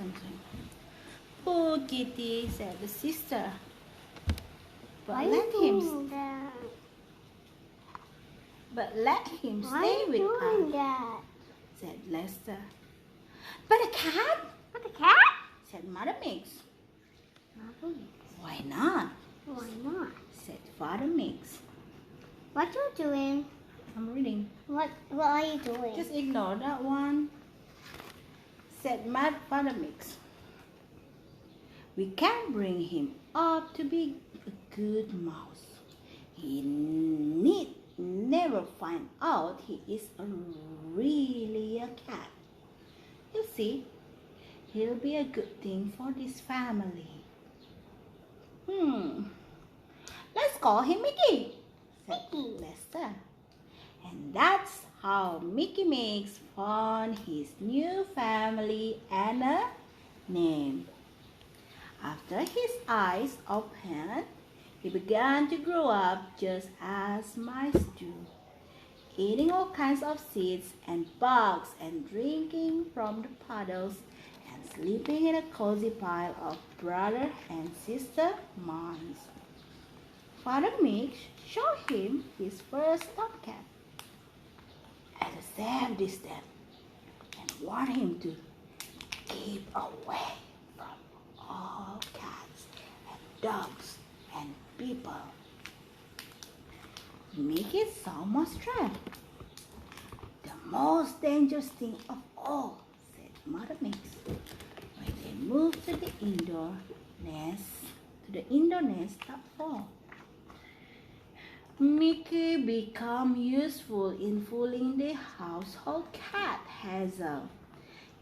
something. Poor kitty, said the sister. Why But are let you him, doing that? stay Why are with you doing us, that? said Lester. But a cat, What the cat? said Mother Mix. Mother. Why not? Why not? Said Father Mix. What you doing? I'm reading. What are you doing? Just ignore that one, said Father Mix. We can bring him up to be a good mouse. He need never find out he is really a cat. You see, he'll be a good thing for this family. Let's call him Mickey, said Mickey. Lester. And that's how Mickey makes found his new family and a name. After his eyes opened, he began to grow up just as mice do, eating all kinds of seeds and bugs and drinking from the puddles and sleeping in a cozy pile of brother and sister mice. Father Mix showed him his first tomcat at a safe distance and warned him to keep away from all cats and dogs and people. Mickey saw Mouse-Trap. The most dangerous thing of all, said Mother Mix, when they moved to the indoor nest that fall. Mickey became useful in fooling the household cat Hazel.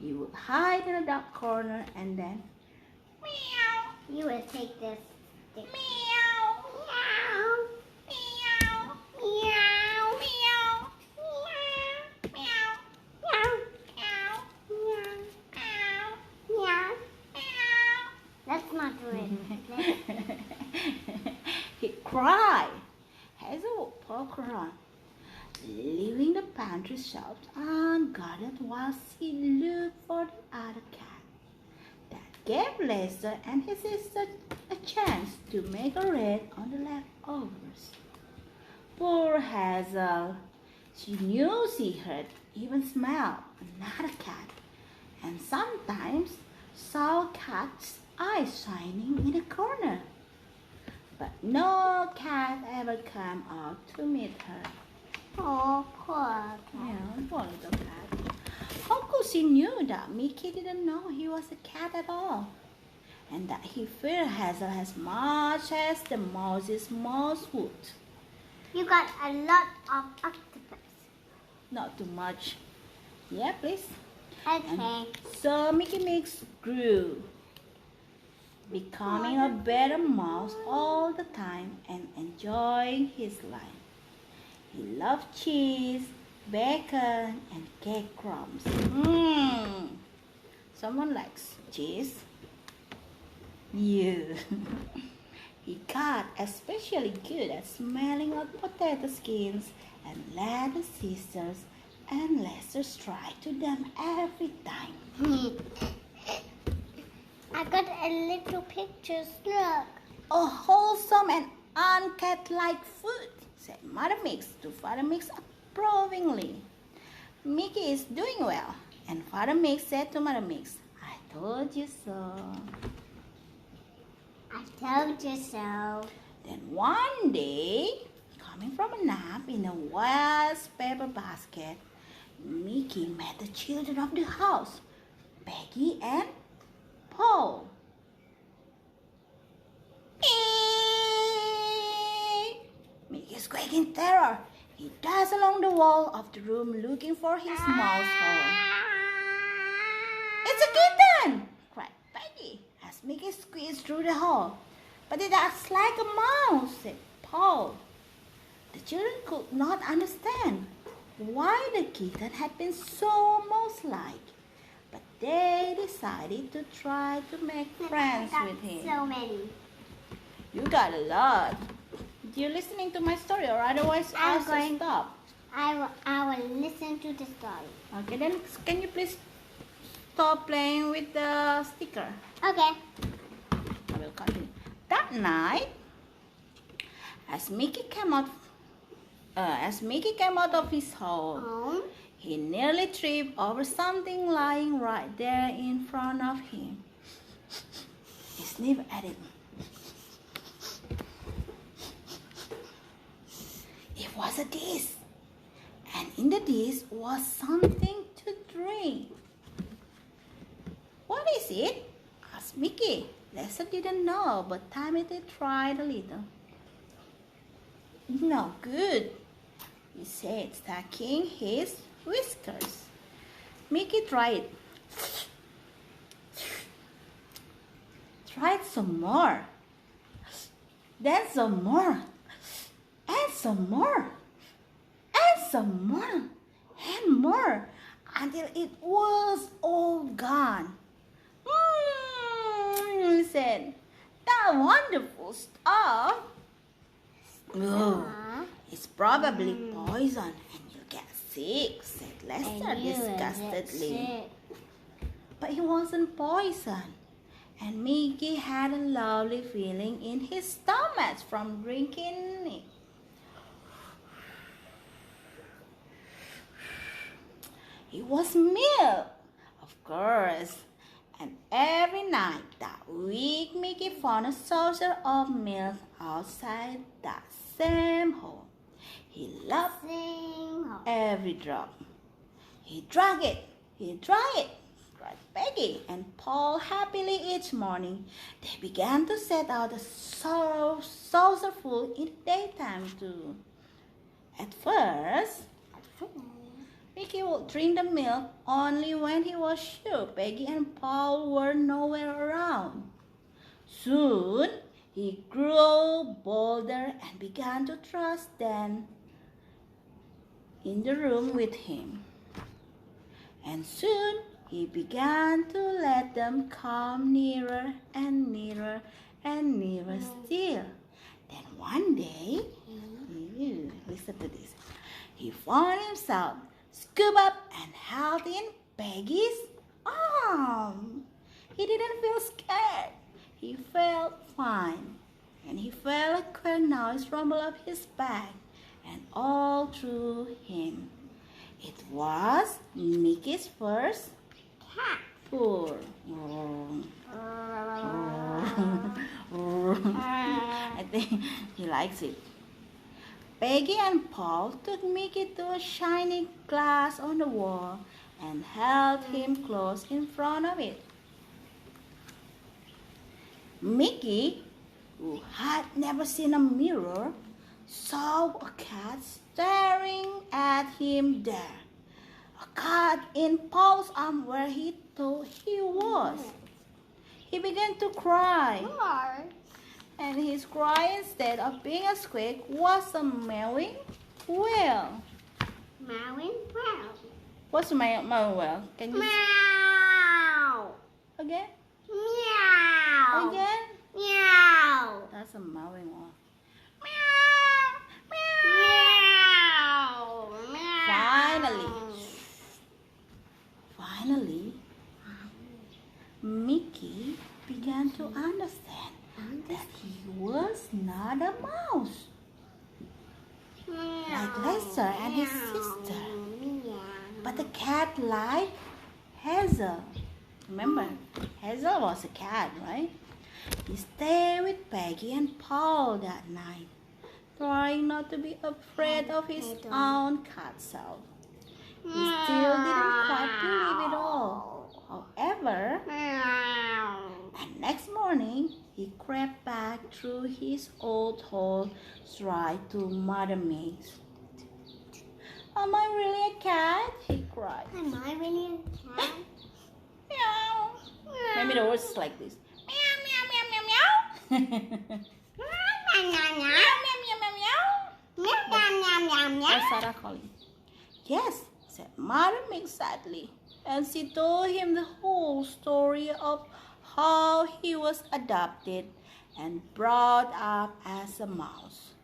He would hide in a dark corner and then meow. You will take this stick. Meow. Meow. Meow. Meow. Meow. Meow. Meow. Meow. Meow. Meow. Meow. Meow. Let's not do it. He cried. Hazel would poke around, leaving the pantry shelves unguarded while she looked for the other cat. That gave Lester and his sister a chance to make a raid on the leftovers. Poor Hazel. She knew she heard, even smelled another cat, and sometimes saw Cat's eyes shining in a corner. But no cat ever came out to meet her. Oh, poor cat. Yeah, poor little cat. How could she knew that Mickey didn't know he was a cat at all? And that he feared Hazel as much as the mouse's mouse would. You got a lot of octopus. Not too much. Yeah, please. Okay. So Mickey Mix grew, becoming a better mouse all the time and enjoying his life. He loved cheese, bacon, and cake crumbs. Someone likes cheese? You. He got especially good at smelling out potato skins and led the sisters and Lester strike to them every time. I got a little picture. Look. A wholesome and uncat-like food, said Mother Mix to Father Mix approvingly. Mickey is doing well, and Father Mix said to Mother Mix, I told you so. I told you so. Then one day, coming from a nap in a waste paper basket, Mickey met the children of the house, Peggy and Paul. Mickey squeaked in terror. He dashed along the wall of the room looking for his mouse hole. It's a kitten! Cried Peggy as Mickey squeezed through the hole. But it acts like a mouse, said Paul. The children could not understand why the kitten had been so mouse-like, but they decided to try to make friends I got with him. so many. You got a lot. You're listening to my story, or otherwise I'm I'll going- stop. I will listen to the story. Okay, then can you please stop playing with the sticker. Okay. I will continue. That night, as Mickey came out of his home, he nearly tripped over something lying right there in front of him. He sniffed at it. It was a dish, and in the dish was something to drink. What is it? Asked Mickey. Lester didn't know, but Timothy tried a little. No good, he said, sucking his whiskers. Mickey tried. Tried some more. Then some more. And some more. And some more. And more. Until it was all gone. He said, that wonderful stuff. Oh, it's probably poison and you'll get sick, said Lester disgustedly. But it wasn't poison. And Mickey had a lovely feeling in his stomach from drinking it. It was milk, of course. And every night that week, Mickey found a saucer of milk outside that same hole. He loved every drop. He drank it. He drank it. Cried Peggy and Paul happily each morning. They began to set out a saucerful in the daytime too. At first, Mickey would drink the milk only when he was sure Peggy and Paul were nowhere around. Soon, he grew bolder and began to trust them in the room with him. And soon, he began to let them come nearer and nearer and nearer still. Then one day, listen to this, he found himself scooped up and held in Peggy's arm. He didn't feel scared. He felt fine. And he felt a queer noise rumble up his back and all through him. It was Mickey's first cat food. I think he likes it. Peggy and Paul took Mickey to a shiny glass on the wall and held him close in front of it. Mickey, who had never seen a mirror, saw a cat staring at him there. A cat in Paul's arm where he thought he was. He began to cry. And his cry, instead of being a squeak, was a meowing wail. Meowing wail. What's a meowing wail? Can you Meow. again? Meow. Again? Meow. That's a meowing wail. Meow. Meow. Finally, Mickey began to understand that he was not a mouse, like Lester and his sister, but a cat like Hazel. Remember, Hazel was a cat, right? He stayed with Peggy and Paul that night, trying not to be afraid of his own cat self. He still didn't quite believe it all. However, and next morning, he crept back through his old hole straight to Mother Miggs. Am I really a cat? He cried. Am I really a cat? Meow. Maybe the words is like this. Meow, meow, meow, meow, meow. That's Sarah calling. Yes, said Mother Miggs sadly. And she told him the whole story of how he was adopted and brought up as a mouse.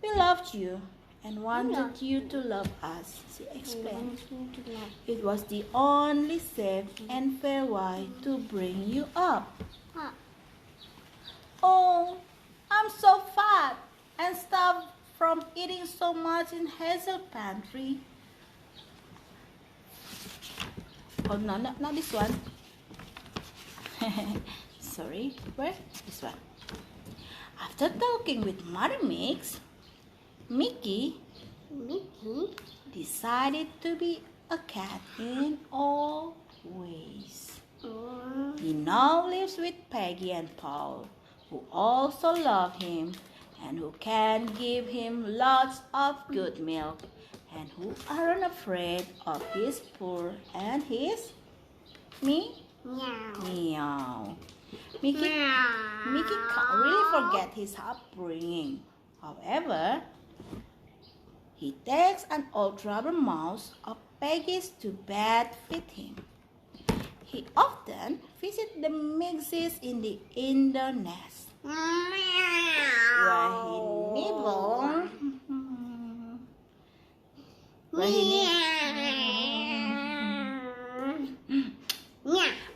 We loved you and wanted you to love us. She explained. It was the only safe and fair way to bring you up. Oh, I'm so fat and stuffed from eating so much in Hazel pantry. Oh no, not this one. Sorry, where? This one. After talking with Mother Mix, Mickey decided to be a cat in all ways. He now lives with Peggy and Paul, who also love him and who can give him lots of good milk and who aren't afraid of his purr and his meow. Mickey can't really forget his upbringing. However, he takes an old rubber mouse of Peggy's to bed with him. He often visits the Mixes in the indoor nest,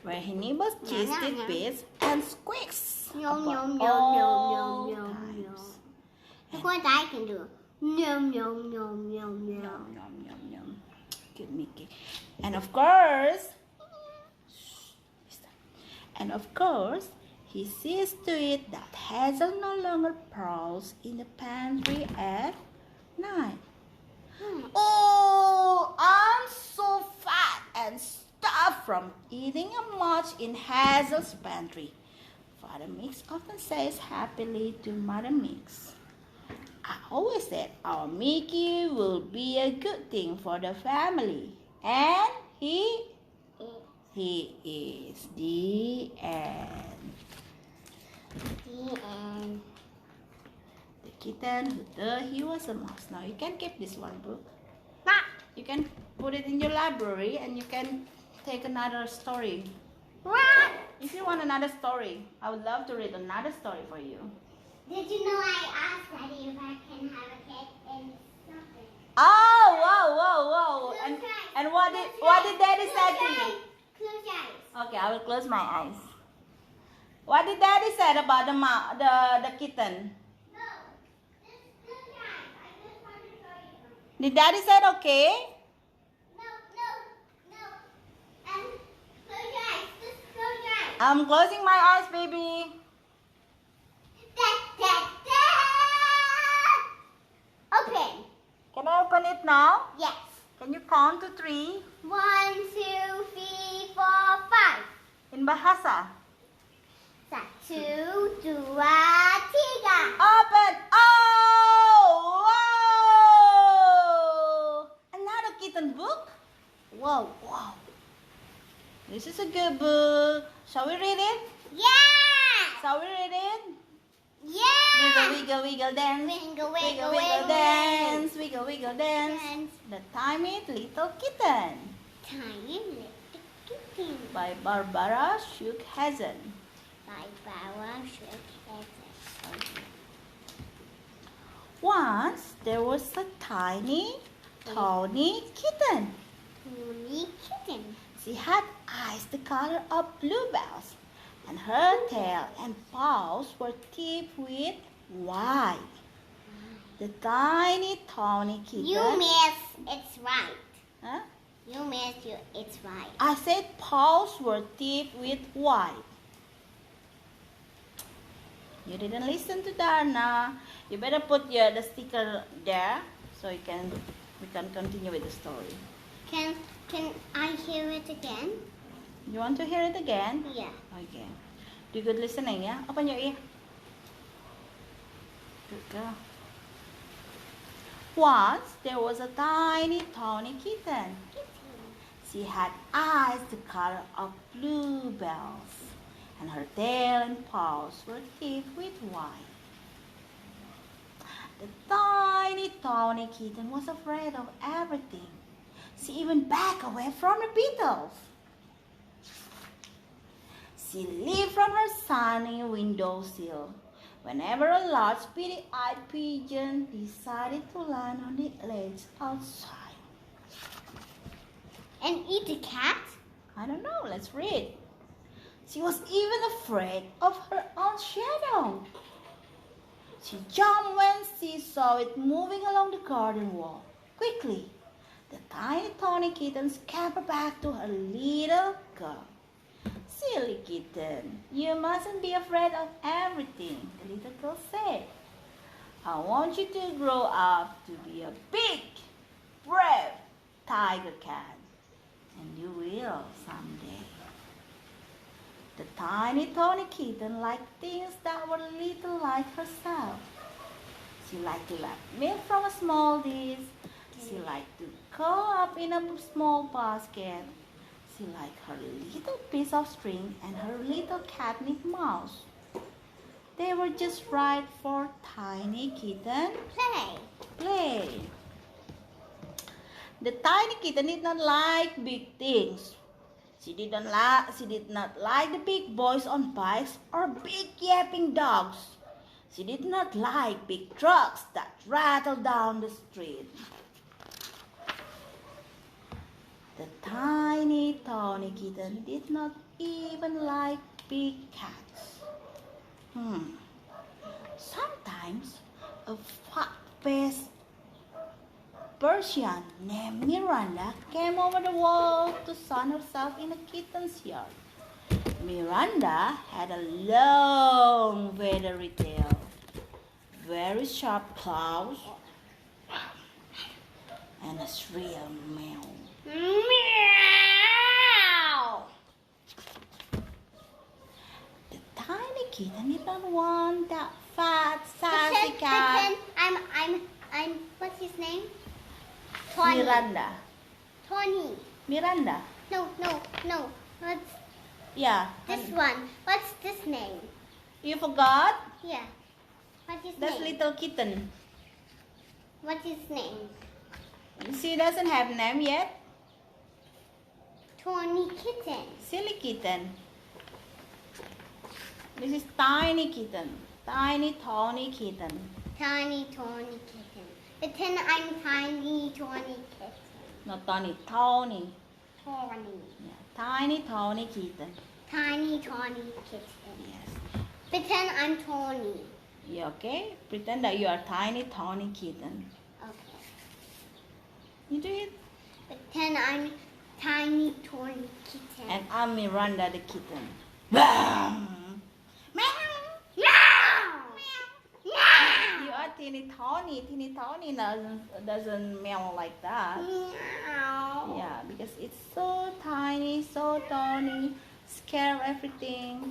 where he nibbles cheese tidbits and squeaks about all times. Look what I can do. Yum, yum, yum, yum, Yum, yum. yum, yum, yum. Good Mickey. And of course, he sees to it that Hazel no longer prowls in the pantry at night. Oh, I'm so fat and stuffed from eating much in Hazel's pantry. Father Mix often says happily to Mother Mix. I always said our Mickey will be a good thing for the family. And he is. The end. The kitten who thought he was a mouse. Now you can keep this one book. You can put it in your library and you can take another story. If you want another story, I would love to read another story for you. Did you know I asked Daddy if I can have a cake and something? Oh, whoa. And what did Daddy say to you? Close your eyes. Okay, I will close my eyes. What did Daddy say about the kitten? No, just close your eyes. I just want to show you. Did Daddy said okay? No. And close your eyes. Just close your eyes. I'm closing my eyes, baby. Open. Can I open it now? Yes. Can you count to 3 1, 2, 3, 4, 5. in Bahasa? 1, 2, 3. Open! Oh! Wow! Another kitten book? Wow. This is a good book. Shall we read it? Yeah. Shall we read it? Yeah. Wiggle, wiggle, dance. Wiggle, Wiggle, wiggle, dance. Wiggle, wiggle, dance. The Tiny Little Kitten Tiny little kitten. by Barbara Schuchhazen. By Barbara Schuchhazen. Once there was a tiny kitten. Tiny kitten. She had eyes the color of bluebells, and her tail and paws were tipped with white. The tiny kitten. You miss. It's right. Huh? You miss. It's right. I said paws were tipped with white. You didn't listen to Darna. You better put the sticker there so we can continue with the story. Can I hear it again? You want to hear it again? Yeah. Okay. Do good listening, yeah? Open your ear. Good girl. Once there was a tiny kitten. She had eyes the color of bluebells, and her tail and paws were tipped with white. The tiny kitten was afraid of everything. She even backed away from the beetles. She leaped from her sunny windowsill, whenever a large speedy-eyed pigeon decided to land on the ledge outside. And eat the cat? I don't know, let's read. She was even afraid of her own shadow. She jumped when she saw it moving along the garden wall. Quickly, the tiny tawny kitten scampered back to her little girl. Silly kitten, you mustn't be afraid of everything, the little girl said. I want you to grow up to be a big, brave tiger cat. And you will someday. The tiny tawny kitten liked things that were little like herself. She liked to lap milk from a small dish. She liked to curl up in a small basket. She liked her little piece of string and her little catnip mouse. They were just right for tiny kitten play. The tiny kitten did not like big things. She did not like the big boys on bikes or big yapping dogs. She did not like big trucks that rattled down the street. The tiny tawny kitten did not even like big cats. Sometimes a fat-faced Persian named Miranda came over the wall to sun herself in a kitten's yard. Miranda had a long feathery tail, very sharp claws, and a shrill meow. Meow! The tiny kitten did not want that fat, sassy cat. I'm, what's his name? Tony. Miranda. Tony. Miranda. No. What's Yeah. this one? What's this name? You forgot? Yeah. What's his That's name? little kitten. What's his name? She doesn't have name yet. Tony Kitten. Silly kitten. This is tiny kitten. Tiny tawny kitten. Tiny Tony Kitten. Pretend I'm Tiny Tony Kitten. Not tawny, tawny. Tony. Yeah. Tiny tawny kitten. Tiny Tony Kitten. Yes. Pretend I'm Tony. You okay? Pretend that you are tiny tawny kitten. Okay. You do it. Pretend I'm Tiny Tony Kitten. And I'm Miranda the kitten. Bam! Meow! You are teeny tawny. Teeny tawny doesn't meow like that. Meow. Yeah, because it's so tiny, so tawny, scare everything.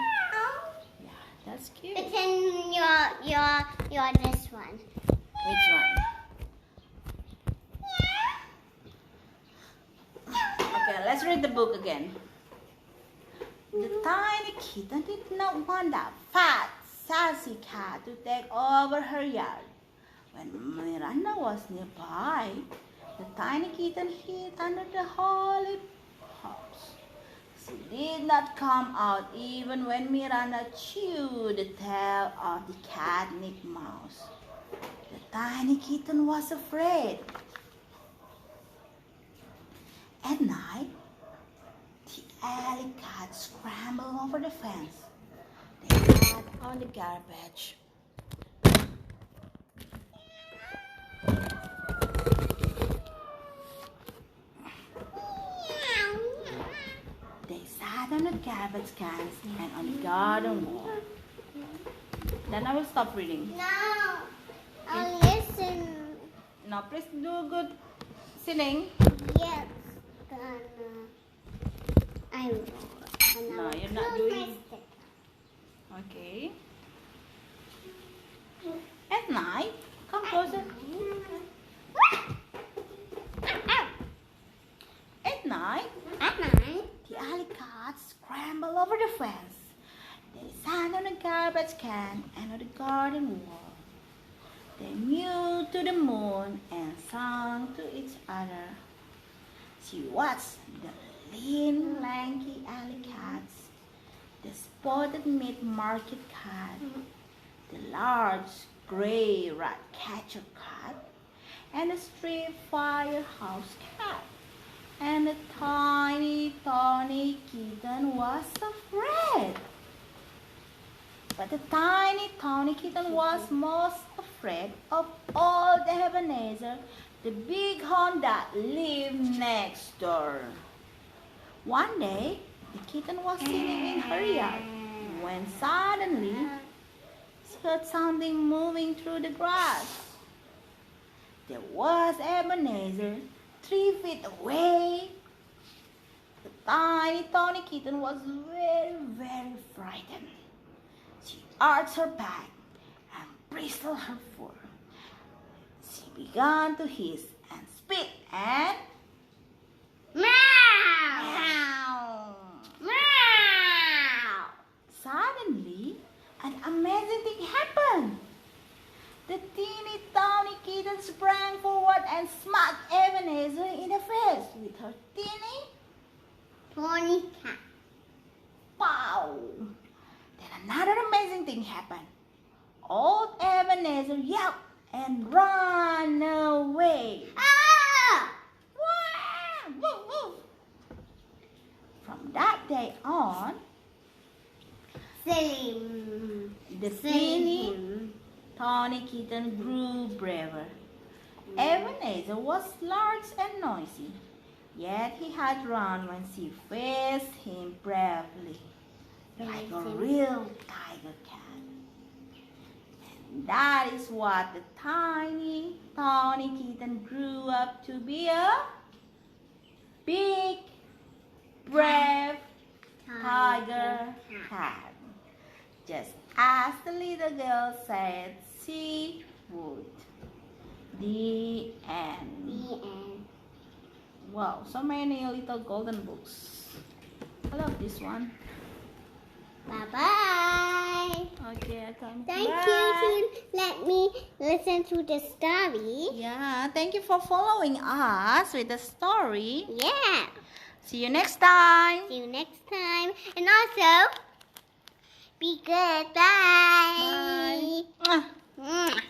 Yeah, that's cute. Pretend you're this one. Which one? Okay, let's read the book again. The tiny kitten did not want that fat, sassy cat to take over her yard. When Miranda was nearby, the tiny kitten hid under the holly house. She did not come out even when Miranda chewed the tail of the catnip mouse. The tiny kitten was afraid. At night, the alley cat scrambled over the fence. They sat on the garbage. They sat on the garbage cans and on the garden wall. Then I will stop reading. No. I'll listen. Now please do good sitting. Yes. I will. No, you're not doing. Okay. At night, come closer. At night, the alley cats scrambled over the fence. They sat on the garbage can and on the garden wall. They mewed to the moon and sang to each other. She watched the lean, lanky alley cats, the spotted meat market cat, the large gray rat-catcher cat, and a stray firehouse cat. And the tiny kitten was afraid. But the tiny kitten was most afraid of old Ebenezer, the bighorn that lived next door. One day, the kitten was sitting in her yard when suddenly she heard something moving through the grass. There was Ebenezer, 3 feet away. The tiny kitten was very frightened. She arched her back and bristled her fur. She began to hiss and spit and meow. Meow. Suddenly, an amazing thing happened. The tiny kitten sprang forward and smacked Ebenezer in the face with her Tony cat. paw. Then another amazing thing happened. Old Ebenezer yelped and ran away. Ah! Wah! Woo, woo. From that day on, the tiny kitten grew braver. Ebenezer was large and noisy, yet he had run when she faced him bravely, like a real tiger cat. And that is what the tiny kitten grew up to be, a big, brave tiger cat. Just as the little girl said she would. The end. The end. Wow, so many little golden books. I love this one. Bye-bye. Okay, I come. Thank Bye. you to let me listen to the story. Yeah, thank you for following us with the story. Yeah. See you next time. See you next time. And also, be good. Bye. Bye. Mwah.